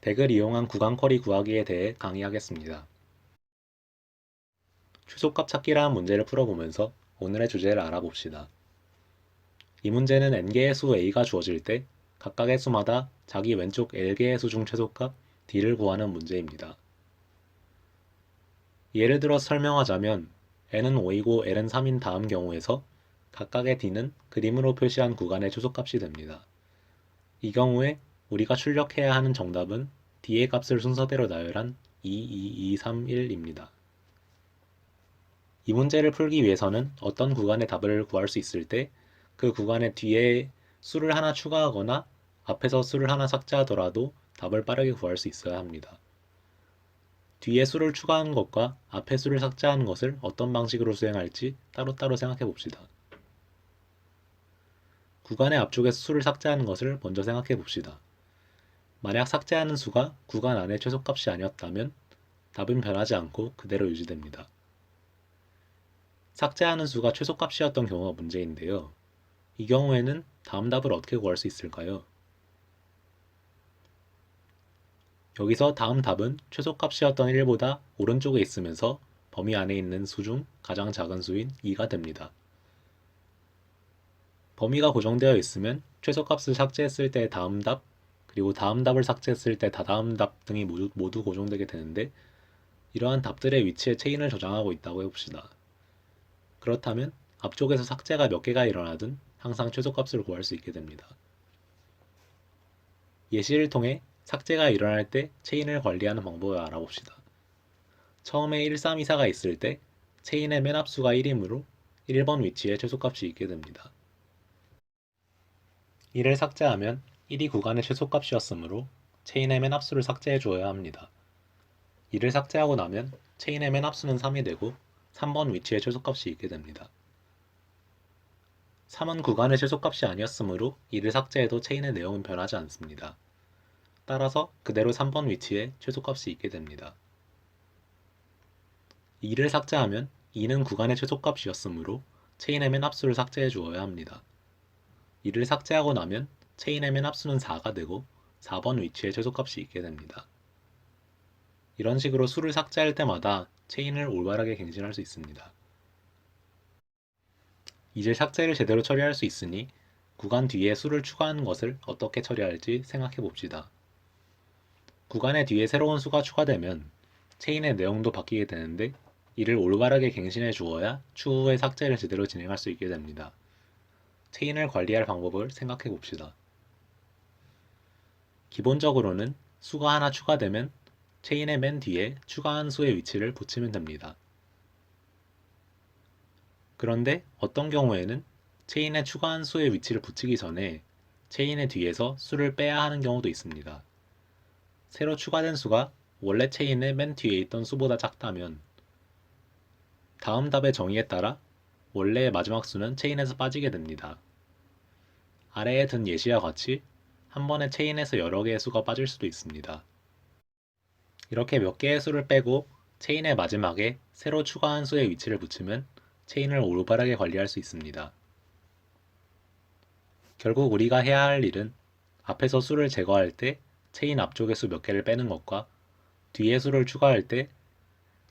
덱을 이용한 구간 쿼리 구하기에 대해 강의하겠습니다. 최소값 찾기라는 문제를 풀어보면서 오늘의 주제를 알아봅시다. 이 문제는 n개의 수 a가 주어질 때 각각의 수마다 자기 왼쪽 l개의 수 중 최소값 d를 구하는 문제입니다. 예를 들어 설명하자면 n은 5이고 l은 3인 다음 경우에서 각각의 d는 그림으로 표시한 구간의 최소값이 됩니다. 이 경우에 우리가 출력해야 하는 정답은 d의 값을 순서대로 나열한 2, 2, 2, 3, 1입니다. 이 문제를 풀기 위해서는 어떤 구간의 답을 구할 수 있을 때 그 구간의 뒤에 수를 하나 추가하거나 앞에서 수를 하나 삭제하더라도 답을 빠르게 구할 수 있어야 합니다. 뒤에 수를 추가하는 것과 앞에 수를 삭제하는 것을 어떤 방식으로 수행할지 따로따로 생각해 봅시다. 구간의 앞쪽에서 수를 삭제하는 것을 먼저 생각해 봅시다. 만약 삭제하는 수가 구간 안의 최소값이 아니었다면 답은 변하지 않고 그대로 유지됩니다. 삭제하는 수가 최소값이었던 경우가 문제인데요. 이 경우에는 다음 답을 어떻게 구할 수 있을까요? 여기서 다음 답은 최소값이었던 1보다 오른쪽에 있으면서 범위 안에 있는 수 중 가장 작은 수인 2가 됩니다. 범위가 고정되어 있으면 최소값을 삭제했을 때 다음 답, 그리고 다음 답을 삭제했을 때 다다음 답 등이 모두 고정되게 되는데 이러한 답들의 위치에 체인을 저장하고 있다고 해봅시다. 그렇다면 앞쪽에서 삭제가 몇 개가 일어나든 항상 최소값을 구할 수 있게 됩니다. 예시를 통해 삭제가 일어날 때 체인을 관리하는 방법을 알아봅시다. 처음에 1324가 있을 때 체인의 맨 앞수가 1이므로 1번 위치에 최소값이 있게 됩니다. 1을 삭제하면 1이 구간의 최소값이었으므로 체인의 맨 앞수를 삭제해 주어야 합니다. 2를 삭제하고 나면 체인의 맨 앞수는 3이 되고 3번 위치에 최소값이 있게 됩니다. 3은 구간의 최소값이 아니었으므로 2를 삭제해도 체인의 내용은 변하지 않습니다. 따라서 그대로 3번 위치에 최소값이 있게 됩니다. 2를 삭제하면 2는 구간의 최소값이었으므로 체인의 맨 앞수를 삭제해 주어야 합니다. 2를 삭제하고 나면 체인의 맨 앞수는 4가 되고 4번 위치에 최소값이 있게 됩니다. 이런 식으로 수를 삭제할 때마다 체인을 올바르게 갱신할 수 있습니다. 이제 삭제를 제대로 처리할 수 있으니 구간 뒤에 수를 추가하는 것을 어떻게 처리할지 생각해 봅시다. 구간의 뒤에 새로운 수가 추가되면 체인의 내용도 바뀌게 되는데 이를 올바르게 갱신해 주어야 추후에 삭제를 제대로 진행할 수 있게 됩니다. 체인을 관리할 방법을 생각해 봅시다. 기본적으로는 수가 하나 추가되면 체인의 맨 뒤에 추가한 수의 위치를 붙이면 됩니다. 그런데 어떤 경우에는 체인에 추가한 수의 위치를 붙이기 전에 체인의 뒤에서 수를 빼야 하는 경우도 있습니다. 새로 추가된 수가 원래 체인의 맨 뒤에 있던 수보다 작다면 다음 답의 정의에 따라 원래의 마지막 수는 체인에서 빠지게 됩니다. 아래에 든 예시와 같이 한 번에 체인에서 여러 개의 수가 빠질 수도 있습니다. 이렇게 몇 개의 수를 빼고 체인의 마지막에 새로 추가한 수의 위치를 붙이면 체인을 올바르게 관리할 수 있습니다. 결국 우리가 해야 할 일은 앞에서 수를 제거할 때 체인 앞쪽의 수 몇 개를 빼는 것과 뒤에 수를 추가할 때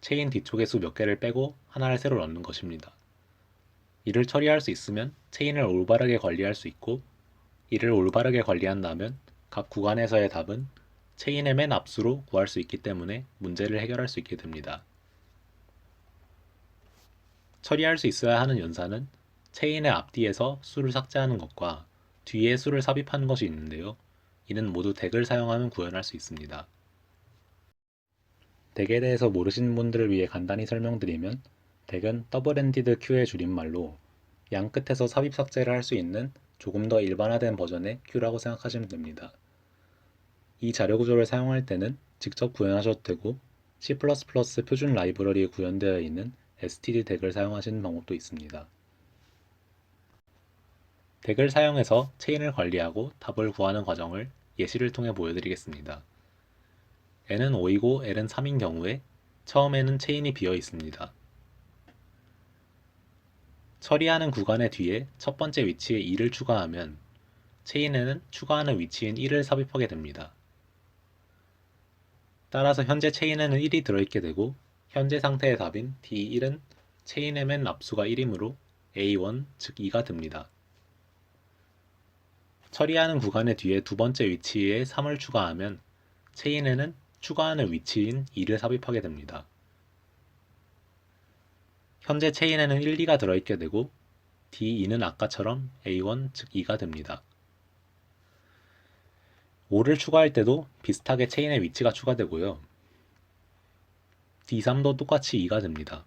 체인 뒤쪽의 수 몇 개를 빼고 하나를 새로 넣는 것입니다. 이를 처리할 수 있으면 체인을 올바르게 관리할 수 있고 이를 올바르게 관리한다면 각 구간에서의 답은 체인의 맨 앞수로 구할 수 있기 때문에 문제를 해결할 수 있게 됩니다. 처리할 수 있어야 하는 연산은 체인의 앞뒤에서 수를 삭제하는 것과 뒤에 수를 삽입하는 것이 있는데요. 이는 모두 덱을 사용하면 구현할 수 있습니다. 덱에 대해서 모르시는 분들을 위해 간단히 설명드리면 덱은 더블-엔디드 큐의 줄임말로 양 끝에서 삽입 삭제를 할 수 있는 조금 더 일반화된 버전의 큐라고 생각하시면 됩니다. 이 자료 구조를 사용할 때는 직접 구현하셔도 되고 C++ 표준 라이브러리에 구현되어 있는 std 덱을 사용하시는 방법도 있습니다. 덱을 사용해서 체인을 관리하고 답을 구하는 과정을 예시를 통해 보여드리겠습니다. n은 5이고 l은 3인 경우에 처음에는 체인이 비어 있습니다. 처리하는 구간의 뒤에 첫 번째 위치에 2를 추가하면 체인에는 추가하는 위치인 1을 삽입하게 됩니다. 따라서 현재 체인에는 1이 들어있게 되고 현재 상태의 답인 D1은 체인의 맨 앞수가 1이므로 A1, 즉 2가 됩니다. 처리하는 구간의 뒤에 두 번째 위치에 3을 추가하면 체인에는 추가하는 위치인 2를 삽입하게 됩니다. 현재 체인에는 1, 2가 들어있게 되고 D2는 아까처럼 A1, 즉 2가 됩니다. 5를 추가할 때도 비슷하게 체인의 위치가 추가되고요. D3도 똑같이 2가 됩니다.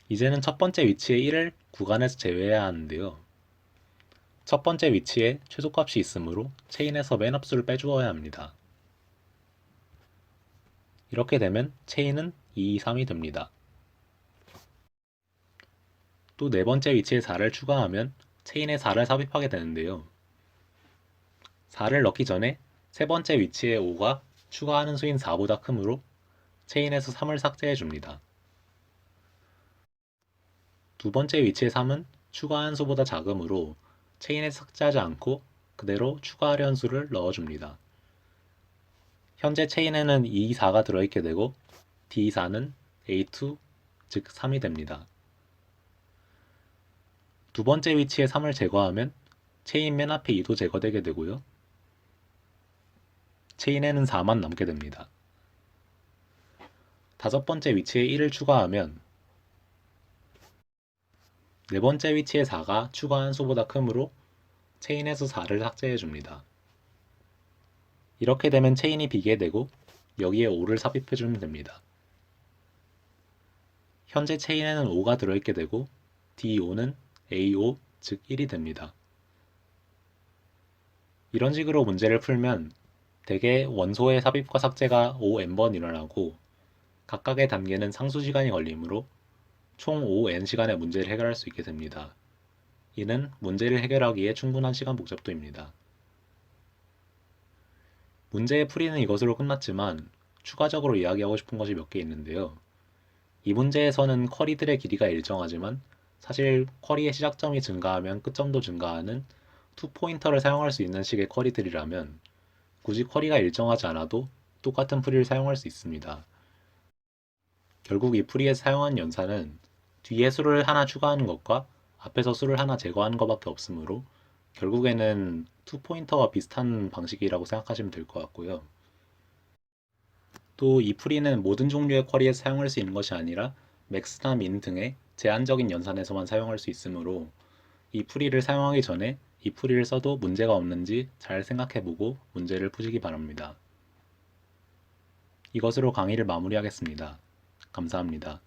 이제는 첫 번째 위치에 1을 구간에서 제외해야 하는데요. 첫 번째 위치에 최소값이 있으므로 체인에서 맨 앞수를 빼주어야 합니다. 이렇게 되면 체인은 2, 3이 됩니다. 또 네 번째 위치에 4를 추가하면 체인에 4를 삽입하게 되는데요. 4를 넣기 전에 세 번째 위치에 5가 추가하는 수인 4보다 크므로 체인에서 3을 삭제해 줍니다. 두 번째 위치의 3은 추가한 수보다 작으므로 체인에서 삭제하지 않고 그대로 추가하려는 수를 넣어줍니다. 현재 체인에는 2, 4가 들어있게 되고 D4는 A2, 즉 3이 됩니다. 두 번째 위치에 3을 제거하면 체인 맨 앞에 2도 제거되게 되고요. 체인에는 4만 남게 됩니다. 다섯 번째 위치에 1을 추가하면 네 번째 위치에 4가 추가한 수보다 크므로 체인에서 4를 삭제해 줍니다. 이렇게 되면 체인이 비게 되고 여기에 5를 삽입해 주면 됩니다. 현재 체인에는 5가 들어있게 되고 D5는 A5, 즉 1이 됩니다. 이런 식으로 문제를 풀면 대개 원소의 삽입과 삭제가 5n번 일어나고 각각의 단계는 상수시간이 걸리므로 총 5n시간의 문제를 해결할 수 있게 됩니다. 이는 문제를 해결하기에 충분한 시간 복잡도입니다. 문제의 풀이는 이것으로 끝났지만 추가적으로 이야기하고 싶은 것이 몇 개 있는데요. 이 문제에서는 쿼리들의 길이가 일정하지만 사실 쿼리의 시작점이 증가하면 끝점도 증가하는 투포인터를 사용할 수 있는 식의 쿼리들이라면 굳이 쿼리가 일정하지 않아도 똑같은 풀이를 사용할 수 있습니다. 결국 이 풀이에 사용한 연산은 뒤에 수를 하나 추가하는 것과 앞에서 수를 하나 제거하는 것밖에 없으므로 결국에는 투포인터와 비슷한 방식이라고 생각하시면 될 것 같고요. 또 이 풀이는 모든 종류의 쿼리에 사용할 수 있는 것이 아니라 맥스나 민 등의 제한적인 연산에서만 사용할 수 있으므로 이 풀이를 사용하기 전에 이 풀이를 써도 문제가 없는지 잘 생각해보고 문제를 푸시기 바랍니다. 이것으로 강의를 마무리하겠습니다. 감사합니다.